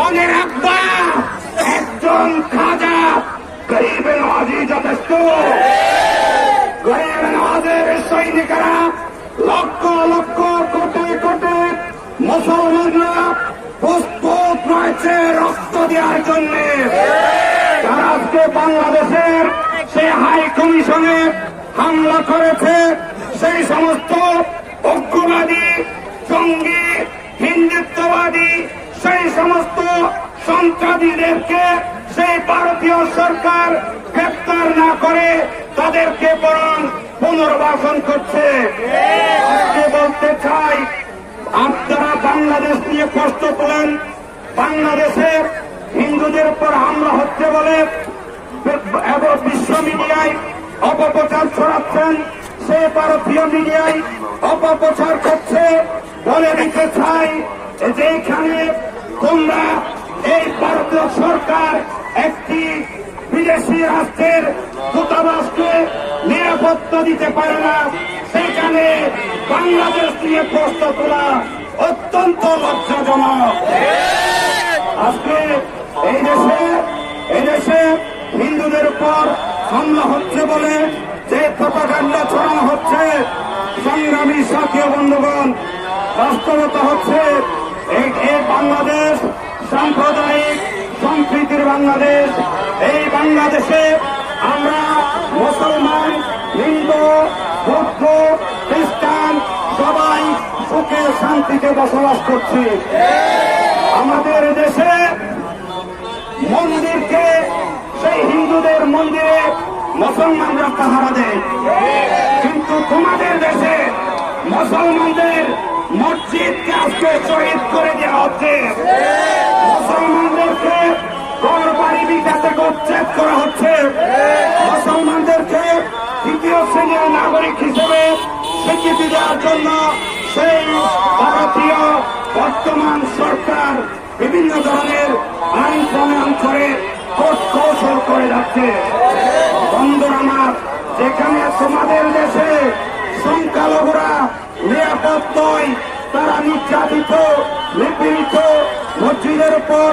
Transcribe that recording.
মনে রাখবা একজন খাজা গরিব নওয়াজি যথেষ্ট। গরিব নওয়াজের সৈনিকেরা লক্ষ লক্ষ কোটি কোটি মুসলমানরা প্রস্তুত রয়েছে রক্ত দেওয়ার জন্য। তারা আজকে বাংলাদেশের সে হাই কমিশনে হামলা করেছে, সেই সমস্ত উগ্রবাদী জঙ্গি হিন্দুত্ববাদী সেই সমস্ত সন্ত্রাসীদেরকে সেই ভারতীয় সরকার গ্রেপ্তার না করে তাদেরকে বরং পুনর্বাসন করছে। আজকে বলতে চাই, আপনারা বাংলাদেশ নিয়ে কষ্ট তোলেন, বাংলাদেশের হিন্দুদের উপর হামলা হচ্ছে বলে এবং বিশ্ব মিডিয়ায় অপপ্রচার ছড়াচ্ছেন, সে ভারতীয় মিডিয়ায় অপপ্রচার করছে। বলে দিতে চাই যে এখানে তোমরা এই ভারতীয় সরকার একটি বিদেশি রাষ্ট্রের দূতাবাসকে নিরাপত্তা দিতে পারে না, সেখানে বাংলাদেশ নিয়ে প্রশ্ন তোলা অত্যন্ত লজ্জাজনক। আজকে এই দেশে হিন্দুদের উপর হামলা হচ্ছে বলে যে প্রপাগান্ডা ছড়ানো হচ্ছে, সংগ্রামী সাথী বন্ধুগণ, বাস্তবতা হচ্ছে এই বাংলাদেশ সাম্প্রদায়িক সম্প্রীতির বাংলাদেশ। এই বাংলাদেশে আমরা মুসলমান, হিন্দু, বৌদ্ধ, খ্রিস্টান সবাই সুখে শান্তিতে বসবাস করছি। আমাদের দেশে মন্দিরকে, সেই হিন্দুদের মন্দিরে মুসলমানরা পাহারা দেয়, কিন্তু তোমাদের দেশে মুসলমানদের মসজিদকে আজকে শহীদ করে দেওয়া হচ্ছে, মুসলমানদেরকে ঘর বাড়ি ভিটা থেকে উচ্ছেদ করা হচ্ছে, মুসলমানদেরকে দ্বিতীয় শ্রেণীর নাগরিক হিসেবে স্বীকৃতি দেওয়ার জন্য সেই ভারতীয় বর্তমান সরকার বিভিন্ন ধরনের আইন প্রণয়ন করে কৌশল করে যাচ্ছে। বন্ধুরা আমার, যেখানে তোমাদের দেশে সংখ্যালঘুরা নিরাপদ নয়, তারা নির্যাতিত, নিপীড়িত, মসজিদের উপর